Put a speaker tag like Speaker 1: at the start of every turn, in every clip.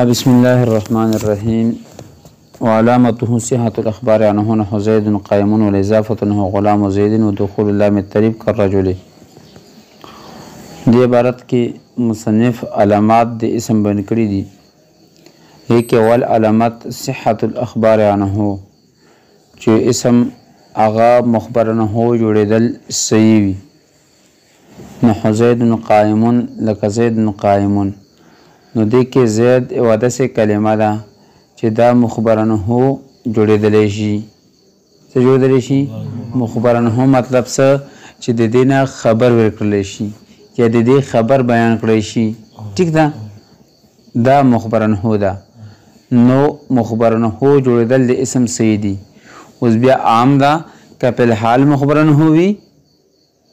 Speaker 1: بسم الله الرحمن الرحيم وعلامته صحة الأخبار عنه نحو زيد قائم والإضافة نحو غلام زيد ودخول اللام التريب كالرجل. دي عبارت کې مصنف علامات د اسم بن کړی دي. یک اول علامت صحة الأخبار عنه چې اسم اغا مخبر نه هو جوړېدل صحیح وي. نحو زید قائم لك زید قائم، نو دې کې زید یوه داسې کلمه ده چې دا مخبرنه جوړېدلی شي. څه جوړېدلی شي؟ مخبرنه مطلب څه چې د دې نه خبر ورکړلی شي یا د دې خبر بیان کړی شي. ټیک ده، دا مخبرنه ده. نو مخبرنه جوړېدل د اسم صحیح دي. اوس بیا عام ده که په الحال مخبرنه وي،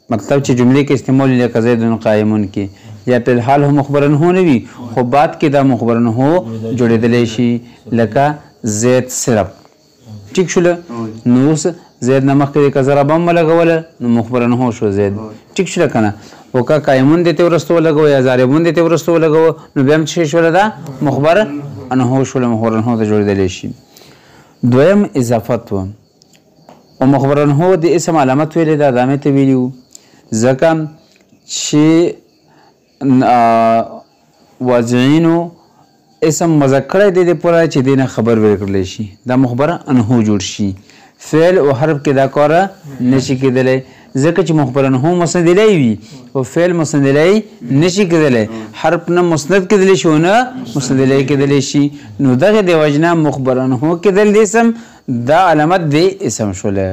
Speaker 1: مطلب چې جملې کې استعمال لکه زید قائمون کې، یا په الحال هم مخبرنه نه وي خو بعد کې دا مخبرنه جوړېدلی شي لکه زید صرف. ټیک شوله؟ نو اوس زید نه مخکې که ضربه هم ولګوله نو مخبرنه شو زید. ټیک شوله که نه؟ او که قایمون دې ته وروسته ولګوه یا ضاربون دې ته وروسته ولګوه نو بیا هم څه شوله؟ دا مخبرنه شوله، مخبرنه ته جوړېدلی شي. دویم اضافت و، او مخبرنه د اسم علامت ویلې ده، ادامې ته ویلي وو ځکه چې وضعینو اسم مذکر دی د پوره چې دینه خبر ورکړلی شي، دا مخبر انه جوړ شي. فعل او حرف کې دا کار نشي کېدلی ځکه چې مخبر انه مسند الیه وي او فعل مسند الیه نشي کېدلی، حرف نه مسند کېدلی شي او نه مسند الیه کېدلی شي. نو دغه د وجې نه مخبر انه کېدل د اسم دا علامت د اسم شوله.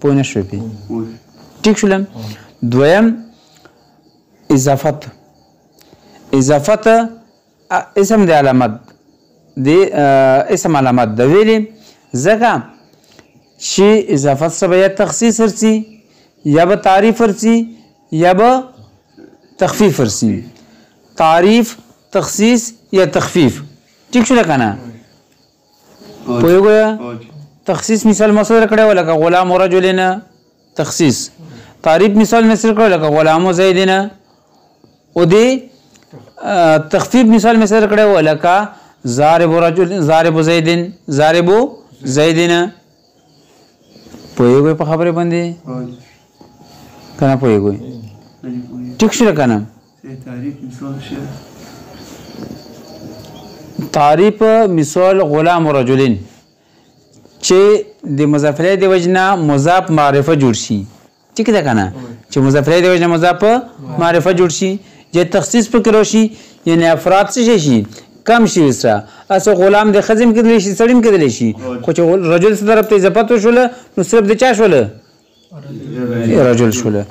Speaker 1: پوه نه شوې پې؟ ټیک شوله؟ دویم اضافت. اضافت اسم د علامت د اسم علامت د ویلې ځکه چې اضافت سره یا تخصیص ورسي یا به تعریف ورسي یا به تخفیف ورسي. تعریف، تخصیص یا تخفیف. ټیک شوله که نه؟ پوهېږو؟ تخصیص مثال مصدر کړی و لکه غلام رجلین، تخصیص. تعریف مثال مصدر کړی لکه غلام زیدین، او دې تخفیف مثال مصدر کړی و لکه ضارب رجل، ضارب زیدین، ضارب زیدین. پوهېږئ په خبرې باندې که نه پوهېږئ؟ ټیک شوله که نه؟ تعریف مثال غلام رجلین چې د مضاف الیه د وجې نه مضاف معرفه جوړ شي. ټیک ده که نه؟ چې مضاف الیه د وجې نه مضاف معرفه جوړ شي یا تخصیص پکې راشي، یعنې افراد څه شي؟ کم شي ورسره. هسې غلام د ښځې هم کېدلی شي، سړي هم کېدلی شي، خو چې رجل څه طرف ته اضافت وشوله نو صرف د چا شوله؟ رجل شوله.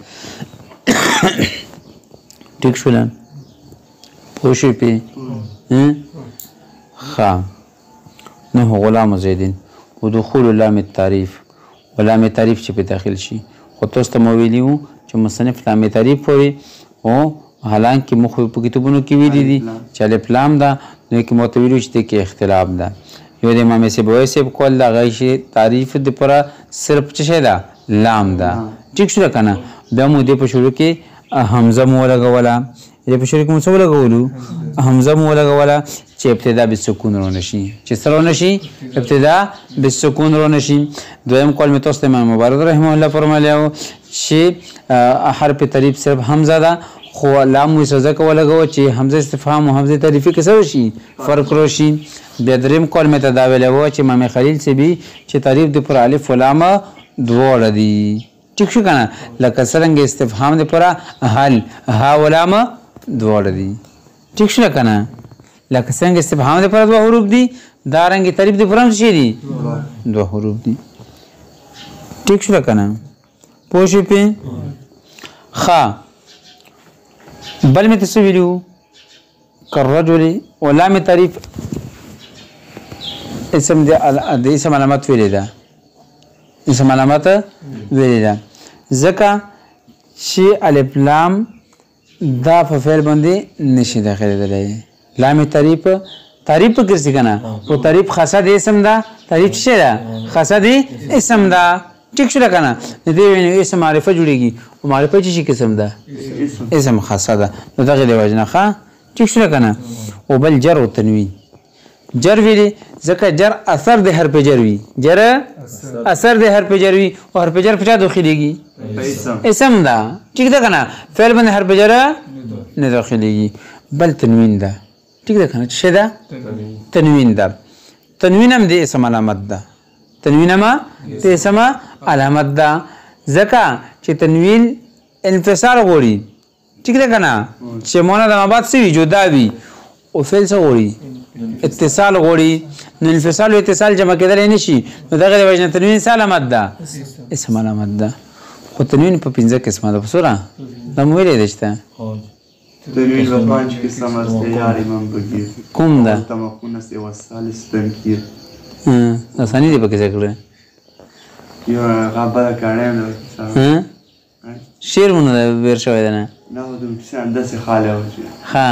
Speaker 1: ټیک شوله؟ پوه شوې پې؟ ښه. نحو غلام زیدین ودخول لام التعریف، ولام تعریف چې په داخل شي. خو تاسو ته مو ویلي وو چې مصنف لام تعریف وایي، او حالانکې موږ په کتابونو کې ویلي دي چې الف لام ده، نو کې مو ته ویلي چې کې اختلاف ده. یو د امام سیبوی صاحب قول ده هغه شي تعریف د پوره صرف څه شی ده؟ لام ده. ټیک شوله که نه؟ بیا مو دې په شروع کې حمزه مو ولګوله، دې په شروع کې مو څه ولګولو؟ حمزه مو ولګوله چې ابتدا بالسکون رونه شي. چې څه رونه شي؟ ابتدا بالسکون رونه شي. دویم قول مې تاسو ته امام مبارک رحمه الله فرمایلی و چې حرف تعریف صرف حمزه ده، خو لام مو یې ځکه ولګوه چې حمزه استفهام او حمزه تعریفي کې څه وشي؟ فرق راشي. بیا دریم قول مې ته دا ویلی و چې امام خلیل صاحبي چې تعریف د پر الف و لام دواړه دي. ټیک شو که نه؟ لکه څرنګه استفهام د پوره هل ها و لام دواړه دي. ټیک شوله که نه؟ لکه څنګه استفهام د پوره دوه حروف دي، دارنګې تعریف د پوره هم څه دي؟ دوه حروف دي. ټیک شوله که نه؟ پوه شوې پې؟ ښه. بل مې ته څه ویلي وو؟ کالرجل و لام تعریف اسم د اسم علامت ویلې ده، اسم علامت ویلې ده ځکه چې الف لام دا په فعل باندې نشي داخلېدلی. لام تعریف پکې رسي که نه؟ خو تعریف خاصه د اسم ده، تعریف څه ده؟ خاصه د اسم ده. ټیک شوله که نه؟ د دې اسم معرفه جوړېږي او معرفه چې شي قسم ده؟ اسم خاصه ده. نو دغې د وجې نه ښه ټیک شوله که نه؟ او بل جر و تنوین جر ویلی ځکه جر اثر د حرف جر وي جر اثر د حرف جر وي او حرف جر په چا داخليږي اسم دا ٹھیک ده کنه فعل باندې حرف جر نه داخليږي بل تنوین ده ٹھیک ده کنه څه ده تنوین ده تنوین هم د اسم علامت ده تنوین هم د اسم علامت ده ځکه چې تنوین انفصال غوړي ٹھیک ده کنه چې مونږ د مباد سوي جدا وي او فعل څه غوړي اتصال غوړي نو انفصال او اتصال جمع کېدل نه شي نو دغه د وجه تنوین څه علامت ده اسم علامت ده خو تنوین په 15 قسمه ده بصوره دا مو ویلې دشته
Speaker 2: تنوین په 5 قسمه است یار امام بگیر
Speaker 1: کوم ده
Speaker 2: تمکن است او ثالث تنکیر
Speaker 1: اسانی دی پکې ذکر
Speaker 2: یو غابه کړم
Speaker 1: ها شعر مونږ ور شوی ده نه
Speaker 2: د انسان داسې خاله وځي
Speaker 1: ها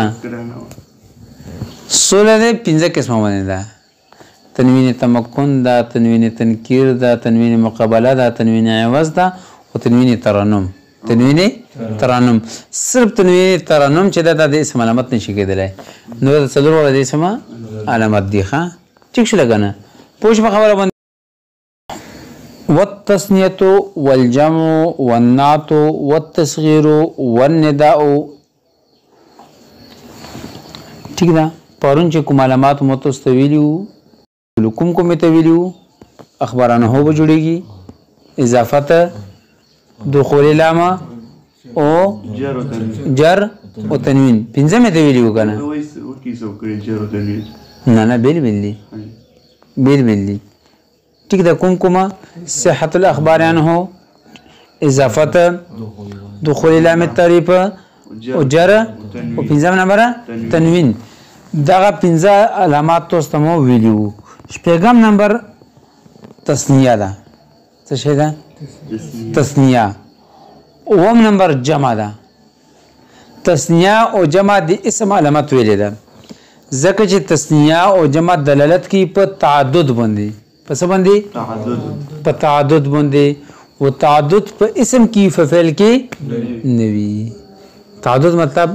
Speaker 1: سوله ده 15 قسمه باندې ده تنوین تمکن ده تنوین تنکیر ده تنوین مقابله ده تنوین عوض ده او تنوین ترنم تنوین ترنم صرف تنوین ترنم چې ده د اسم علامت نشي کېدلی نو د څلور وړه د اسم علامت دي ښه ټیک شو لګنه پوښ په خبره باندې والتثنیه والجمع والنعت والتصغیر والنداء ٹھیک ده پرون چې کوم علامات متستویلیو کوم ته ویلیو اخبارانه هو به جوړیږي اضافت دخول لامه او جر او تنوین پنځه مې ته ویلیو کنه نه بیل دي بیل دي ٹھیک ده کوم صحت الاخبار عنه اضافت دخول لام التعریف او جر او پنځم نمبر تنوین دغه 15 علامات تاسو مو ویلیو شپږم نمبر تثنیه ده څه شي ده تثنیه اوم نمبر جمع ده تثنیه او جمع د اسم علامت ویل ده ځکه چې تثنیه او جمع دلالت کوي په تعدد باندې په څه باندې په تعدد باندې او تعدد په اسم کې فعل کې نوي تعدد مطلب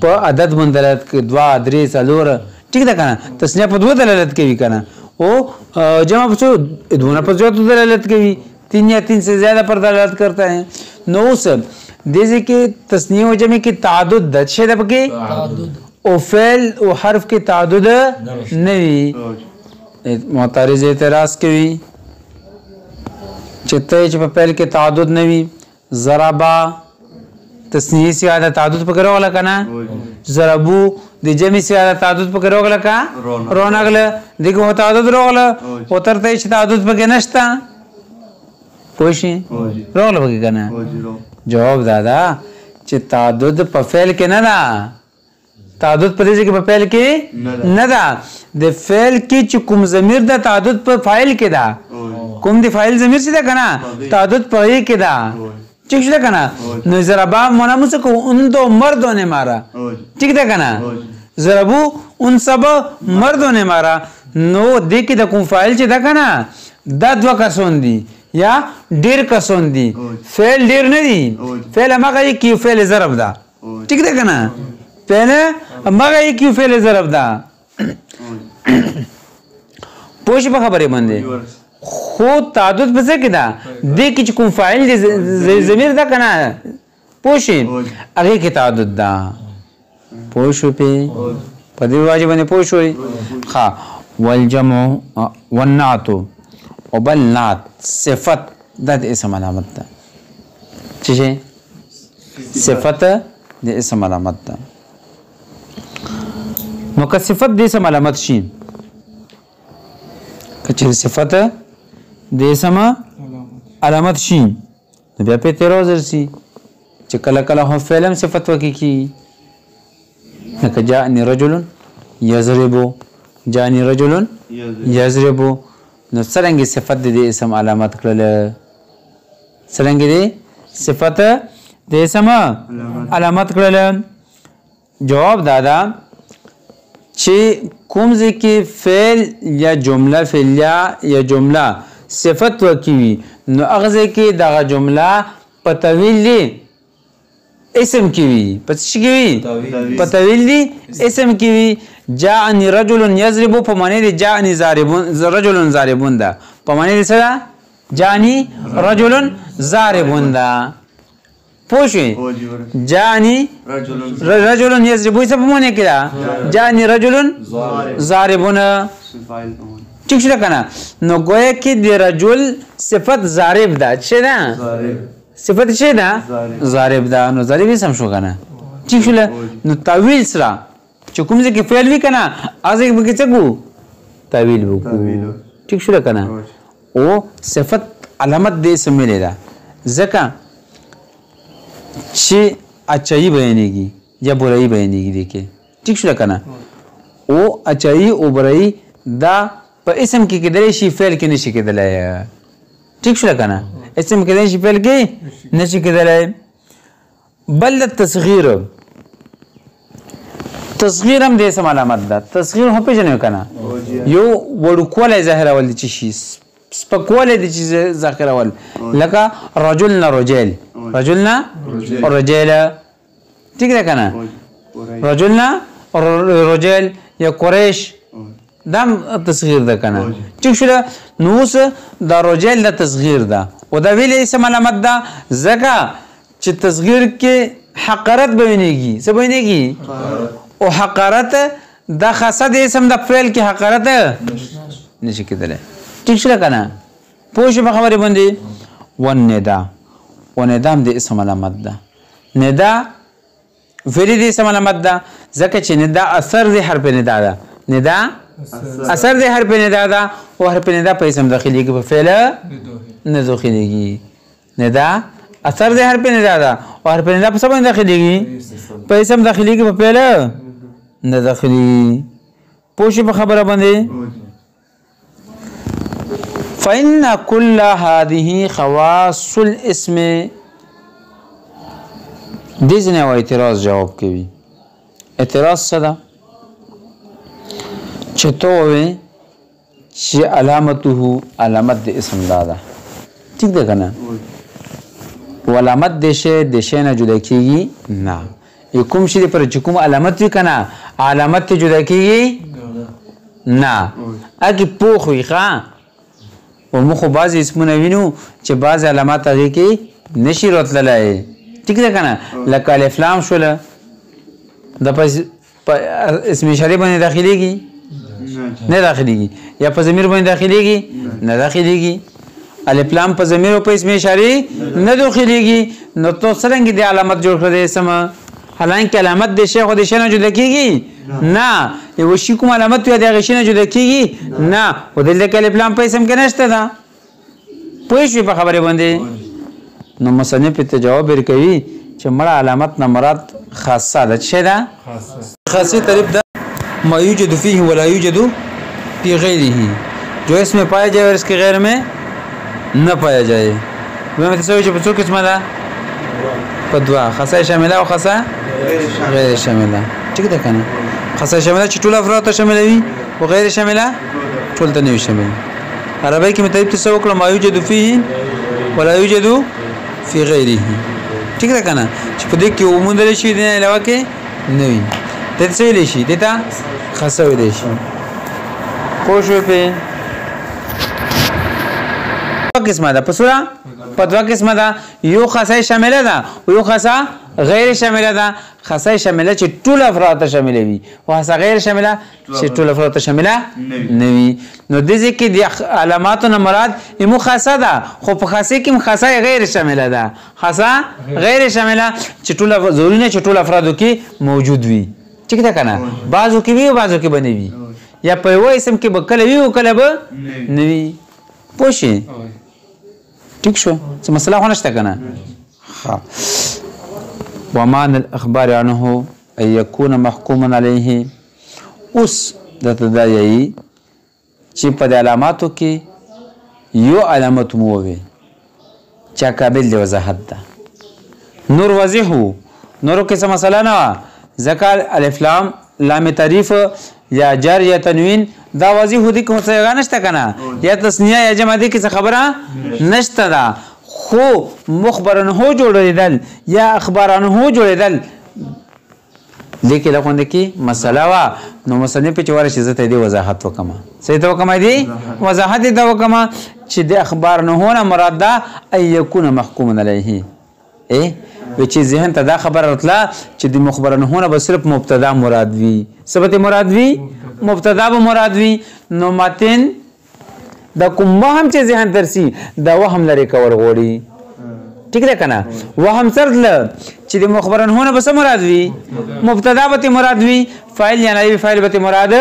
Speaker 1: په عدد باندې دلالت کوي 2 3 4 ٹھیک ده کنه تسنیه په 2 دلالت کوي کنه او جمع په 2 پر زیادہ دلالت کوي 3 یا 3 سے زیادہ پر دلالت کرتا ہے نو سب جیسے کہ تسنیه و جمع کی تعدد د شه ده پکې او فعل او حرف کې تعدد نه وي معترض اعتراض کوي چې ته چې په فعل کې تعدد نه وي ضربا تسنیه سے عادت تعدد پکې راغله کنه ضربو د جمع سے عادت تعدد پکې راغله کا رونغله دغه تعدد راغله او ترته چې تعدد پکې نشتا پوښي راغله پکې کنه جواب دادا چې تعدد په فعل کې نه ده تعدد په دې کې په فعل کې نه ده د فعل کې چې کوم ضمیر د تعدد په فاعل کې ده کوم د فاعل ضمیر چې ده کنه تعدد په یې کې ده ٹھیک شده کنه نو ضربا مناموس کو ان دو مردوں نے مارا ٹھیک ده کنه ضربو ان سب مردوں نے مارا نو دې کې د کوم فاعل چې ده کنه دا دوا کسون دي یا ډیر کسون دي فعل ډیر نه دي فعل هغه کې فعل ضرب ده ٹھیک ده کنه فعل هغه کې فعل ضرب ده پوښ په خبره باندې خو تعدد په څه کې ده د کې کوم فاعل دی ضمیر ده کنه پوښي هغه کې تعدد ده پوښو په دې واجب باندې پوښوي ها والجمع والنعت او بل نعت صفت د اسم علامت ده چې صفت د اسم علامت ده نو که صفت د اسم علامت شي که صفت د اسم علامت شي نو بیا په تیرو ورسي چې کله کله هو فعل صفت وکي کی لکه جاءني رجل يضرب جاءني رجل يضرب نو څنګه صفت د اسم علامت کړل څنګه دي صفت د اسم علامت کړل جواب دادا چې کوم ځکه فعل یا جمله فعلیه یا جمله صفت وکوي نو هغه کې دغه جمله په طویل دی اسم کی وی پس کی وی پتویل دی اسم کی وی جاءنی رجل یضرب په معنی دی جاءنی ضاربون رجل ضاربون دا په معنی دی سره جاءنی رجل ضاربون دا پوښی جاءنی رجل یضرب څه په معنی کې دا جاءنی رجل ضاربون ٹھیک شو کنه نو گویا کې د رجل صفت ضارب دا څه ده صفت څه ده ضارب دا نو ضارب اسم شو کنه ٹھیک شو نو تعویل سره چې کوم ځکه فعل وی کنه ازه به څه کو تعویل وکړو ٹھیک شو کنه او صفت علامت دې سمېلې ده ځکه چې اچایي بیانېږي یا برایي بیانېږي دې کې ٹھیک شو کنه او اچایي او برایي دا په اسم کې کېدلی شي فعل کې نشي کېدلی ٹھیک شو کنه اسم کېدلی شي فعل کې نشي کېدلی بل تصغیر تصغیر هم د اسم علامت ده تصغیر هم پیژنئ کنه یو وړوکوالی ظاهرول د څه شي سپکوالی د چې ظاهرول لکه رجلنا رجال رجلنا رجال ٹھیک ده کنه رجلنا رجال یا قریش دام تصغیر ده کنه ٹھیک شو نو اوس دا رجال د تصغیر ده او دا ویل اسم علامت ده ځکه چې تصغیر کې حقارت بیانېږي څه بیانېږي او حقارت دا خاصه د اسم د فعل کې حقارت نشي کېدلی ٹھیک شو کنه پوه شو په خبرې باندې والندا وندا هم د اسم علامت ده ندا فعل د اسم علامت ده ځکه چې ندا اثر د حرف ندا ده ندا اثر د حرف ندا ده او حرف ندا په اسم داخليږي په فعل نه داخليږي ندا اثر د حرف ندا ده او حرف ندا په څه باندې داخليږي په اسم داخليږي په فعل نه داخلي پوه شو په خبره باندې فإن كل هذه خواص الاسم دې ځنه و اعتراض جواب کوي اعتراض څه ده چې تووې چې علامته علامت د اسم دا ده ٹھیک ده کنه و علامت د شی نه جدا کیږي نه کوم شي پر چې کوم علامت وي کنه علامت ته جدا کیږي نه اګي پوخ وي ښا او مخ بعض اسمونه وینو چې بعض علامات هغه کې نشي راتللای ٹھیک ده کنه لکه الف لام شول د پس اسم اشاره باندې داخليږي نه داخليږي یا په ضمیر باندې داخليږي نه داخليږي الف لام په ضمیر او په اسم اشاره نه داخليږي نو تو څنګه دي علامت جوړ کړې سم حالانکه علامت د شیخ او د شنه جدا کیږي نه یو شی کوم علامت وي د شنه جدا کیږي نه او دلته الف لام په اسم کې نشته ده پوه شئ په خبره باندې نو مصنف ته جواب ورکوي چې مړه علامت نه مراد خاصه ده څه ده خاصه طریق ده ما یوجد فيه ولا یوجد فی غیره جو اس میں پایا جائے اور اس کے غیر میں نہ پایا جائے میں تصور چې په څو قسمه ده په دوا خاصه شامله او خاصه غیر شامله ٹھیک ده کنه خاصه شامله چې ټول افراد ته شاملوي او غیر شامله ټول ته نه شامل عربی کې مطلب تصور کړم ما یوجد فيه ولا یوجد فی غیره ٹھیک ده کنه چې په دې کې وموندل شي د علاوه کې نه وي ته څه ویل شي ته خاصه ویل شي پوه شو په قسمه ده پسوره په دوه قسمه ده یو خاصه شامله ده او یو خاصه غیر شامله ده خاصه شامله چې ټول افراد ته شامل وي او خاصه غیر شامله چې ټول افراد ته شامله نه وي نو د دې کې د علاماتو نه مراد یمو خاصه ده خو په خاصه کې خاصه غیر شامله ده خاصه غیر شامله چې ټول ضروري نه چې ټول افرادو کې موجود وي ٹھیک ده کنه بعضو کې وي او بعضو کې بنوي وي یا په یو اسم کې به کله وي او کله به نه وي پوه شئ ٹھیک شو څه مسله خو نشته کنه ها ومان الاخبار عنه ان يكون محكوما عليه اوس د تدایي چې په علاماتو کې یو علامت مو وي چې قابل دی وضاحت ده نور واضح نورو کې څه مسله نه ذکر الف لام لام تعریف یا جر یا تنوین دا واضح هدي کوم څه نشته کنه یا تسنیه یا جمع دي کې څه خبره نشته ده خو مخبرن هو جوړېدل یا اخبارن هو جوړېدل لیکي لغونده کې مسله وا نو مصنف چې ورشي زه ته دې وضاحت وکما صحیح ته وکما دي وضاحت دې وکما چې د اخبار نه هونه مراد ده ان يكون محكوم علیه چې ذهن ته دا خبر راتله چې د مخبرن هونه به صرف مبتدا مراد وي ثبت مراد وي مبتدا به مراد وي نو متن دا کوم وهم چې ذهن درسي دا وهم لري کول غوړي ٹھیک ده کنه وهم سره چې د مخبرن هونه به مراد وي مبتدا به مراد وي فاعل یا نائب فاعل به مراد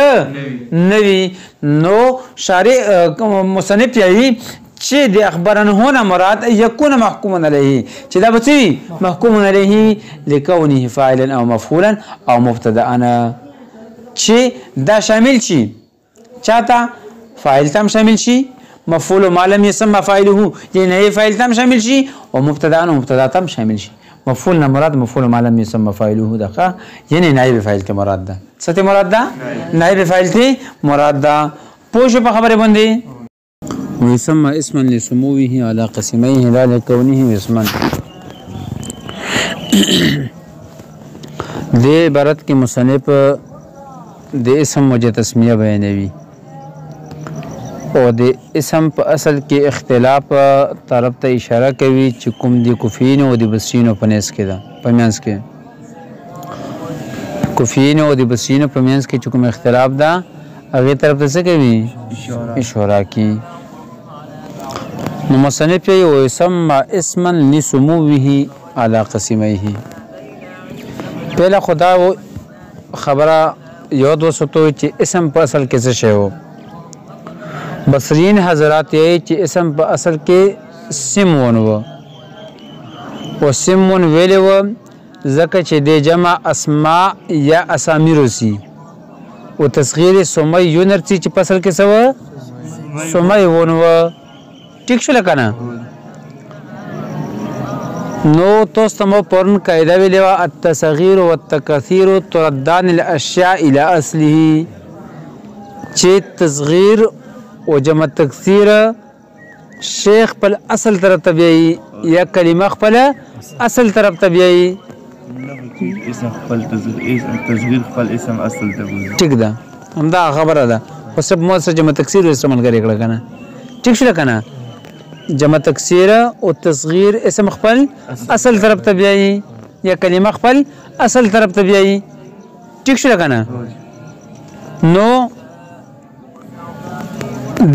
Speaker 1: نوي نو شارع مصنف یې چې د اخبرن هونه مراد يكون محكوما عليه چې دا به محكوم عليه لكونه فاعلا او مفعولا او مبتدا انا چې دا شامل شي چاته فاعل تم شامل شي مفعول ما لم يسمى فاعله يعني فاعل تم شامل شي او مبتدا تم شامل شي مفعول نه مراد مفعول ما لم يسمى فاعله دغه یعنی نائب فاعل ته مراد ده څه ته مراد ده نائب فاعل ته مراد ده پوښ په خبره باندې ويسمى اسما لسموه على قسميه لا لكونه اسما د عبارت کې مصنف د اسم وجه تسمیه بیانوي او د اسم په اصل کې اختلاف طرف ته اشاره کوي چې کوم د کوفین او د بصرین په نس کې ده په مینس کې کوفین او د بصرین په مینس کې چې کوم اختلاف ده هغه طرف ته څه کوي اشاره کوي نو مصنف یې ويسمى اسما لسموه على قسميه پہلا خدا خبره یاد وساتو چې اسم په اصل کې څه شی وو بصرین حضرات یې چې اسم په اصل کې سمون و او سمون ویلې و ځکه چې د جمع اسماء یا اسامی روسی او تصغیر سمی یونرسی چې په اصل کې څه و سمی ون و ٹھیک شو لکنه نو تاسو مو پرن قاعده ویلې و التصغیر والتکثیر تردان الاشیاء الى اصله چې تصغیر او جمع تکثیر شیخ پر اصل طرف ته بیاي یا کلمه خپل اصل طرف ته بیاي
Speaker 2: اسم خپل تصغیر خپل اسم اصل ته وایي
Speaker 1: ٹھیک ده همدا خبره ده خو سب مو سره جمع تکثیر استعمال کوي کړه کنه ٹھیک شو کنه جمع تکثیر او تصغیر اسم خپل اصل طرف ته بیاي یا کلمه خپل اصل طرف ته بیاي ٹھیک شو کنه نو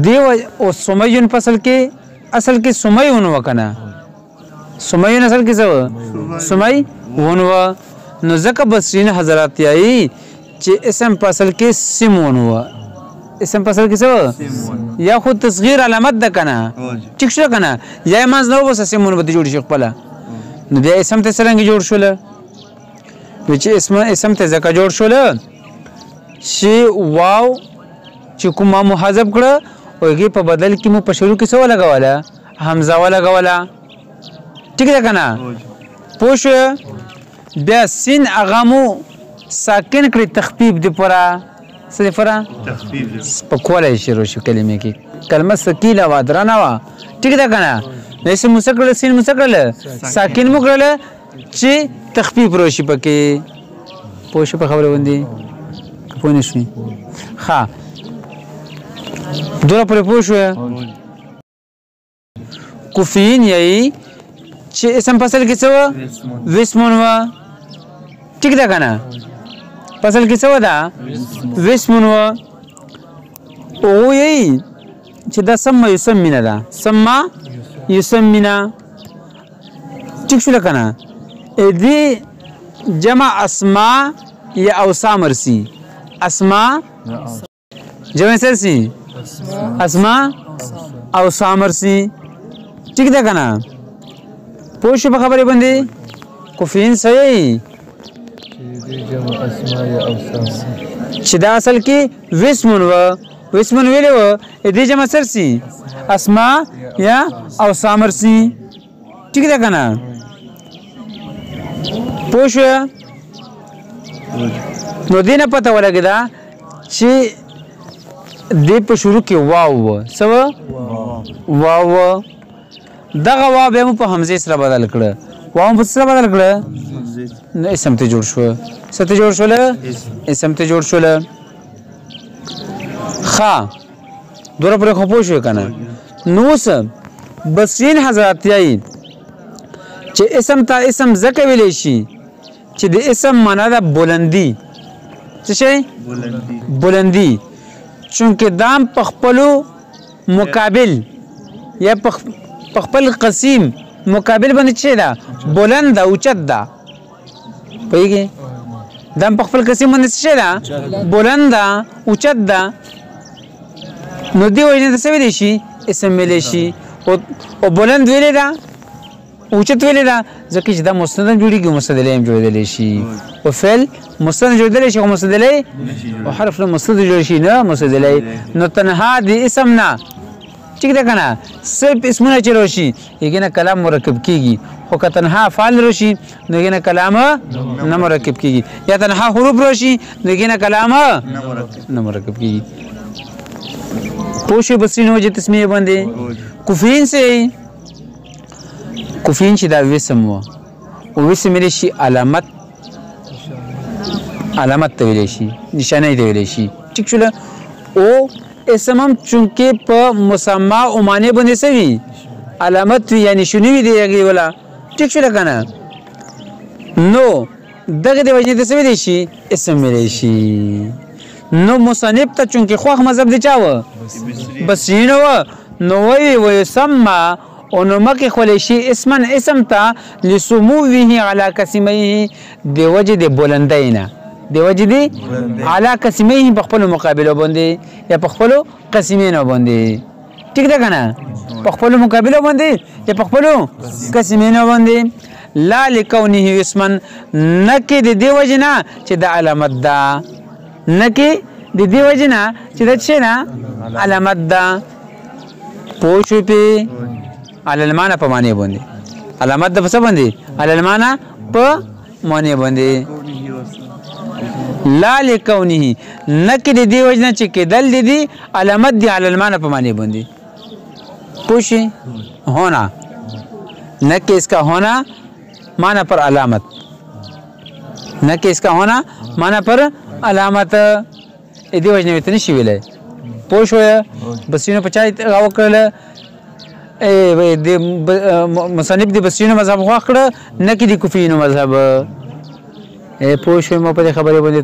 Speaker 1: دیو او سمیون فصل کې اصل کې سمیون وکنه سمیون اصل کې څه سمی ونو نو ځکه بصرین حضرات یې چې اسم فصل کې سمون و اسم فصل کې څه یا خود تصغیر علامت ده کنه ټیک شو کنه یا ماز نو بس سمون به جوړ شي خپل نو بیا اسم ته څنګه جوړ شول چې اسم ته ځکه جوړ شول شی واو چې کومه محذف کړه اوږي په بدل کې مو په شروع کې څه لګواله حمزه ولګواله ٹھیک ده کنه پوښ بیا سین اغامو ساکن کړی تخفیف دی پورا څه پورا تخفیف په کوله شروع شو کلمې کې کلمه ثقيله و درنه و ٹھیک ده کنه نو مسکل سین مسکل ساکن مو کړل چې تخفیف روشي پکې پوښ په خبره باندې پوه نشئ ها دوره پر پوښ کوفین یې چې اسم فصل کې څه و وسمون و ٹھیک ده کنه فصل کې څه و دا وسمون و او یې چې دا سم یسمنا ده سم یسمنا ٹھیک شو کنه دې جمع اسماء یا اوصام مرسي اسماء جمع سرسي اسماء اوصام مرسي ٹھیک ده کنه پوښ په خبره باندې کوفین صحیح
Speaker 2: جمع اسماء یا اوصام
Speaker 1: چې دا اصل کې وسمون ویلې و دې جمع سرسي اسماء یا اوصام مرسي ٹھیک ده کنه پوښ نو دینه پته ولګیدا چې دې په شروع کې واو سو واو دغه واو به مو په حمزه سره بدل کړه واو په سره بدل کړه نو اسم ته جوړ شو څه ته جوړ شول اسم ته جوړ شول خا دوره پر خو پوښو کنه نو سم بسین حضرات یای چې اسم ته اسم زکه ویلې شي چې د اسم معنا ده بلندی څه شي بلندی چونکه دام پخپلو مقابل یا پخپل قسیم مقابل باندې څه ده بلند او اوچت ده پېږي دام پخپل قسیم باندې څه ده بلند ده اوچت ده نو دی وجه څه ویل شي اسم ویل شي او بلند ویل ده اوچت ویل ده ځکه چې دا مستند جوړیږي مستند لیم جوړیدل شي او فعل مستند جوړیدل شي او مستند لیم او حرف له مستند جوړ شي نه مستند لیم نو تنها د اسم نه ٹھیک ده کنه صرف اسمونه چلو شي یګنه کلام مرکب کیږي خو که تنها فعل راشي نو یګنه کلام نه مرکب کیږي یا تنها حروف راشي نو یګنه کلام نه مرکب کیږي پوښي بسین وجه تسمیه باندې کوفین سے کوفین چې دا وسم وو او وسم لري شي علامت ته ویل شي نشانه دی ویل شي ٹھیک شول او اسمم چونکه په مسما او معنی باندې سوي علامت یعنی شنو دی یغي ولا ٹھیک شول کنه نو دغه دی وجه د سوي دی شي اسم ویل شي نو مصنف ته چونکه خوخ مذهب دی چاوه بسینو نو وی سما او نو مکه خولې شي اسم ته لسموه علی قسمیه دی وجه د بلندینا دی وجه دی علی قسمیه په خپل مقابله باندې یا په خپل قسمینو باندې ٹھیک ده کنه په خپل مقابله باندې یا په خپل قسمینو باندې لا لکونه اسما نکه دی وجه نه چې د علامت ده نکه دی وجه نه چې د څه نه علامت ده پوښو په على المعنى په معنی باندې علامت د څه باندې على المعنى په معنی باندې لا لکونه نکد دی وجنه چې کېدل دي علامت دی على المعنى په معنی باندې پوښي होना न कि इसका होना माना पर अलामत न कि इसका होना माना पर अलामत دې وجنه وته نشي ویلای پوښوي بسینو پچای راو کړل د مصنف د بسینو مذهب خو کړ نه کې د کوفینو مذهب پوښوي مو په خبره باندې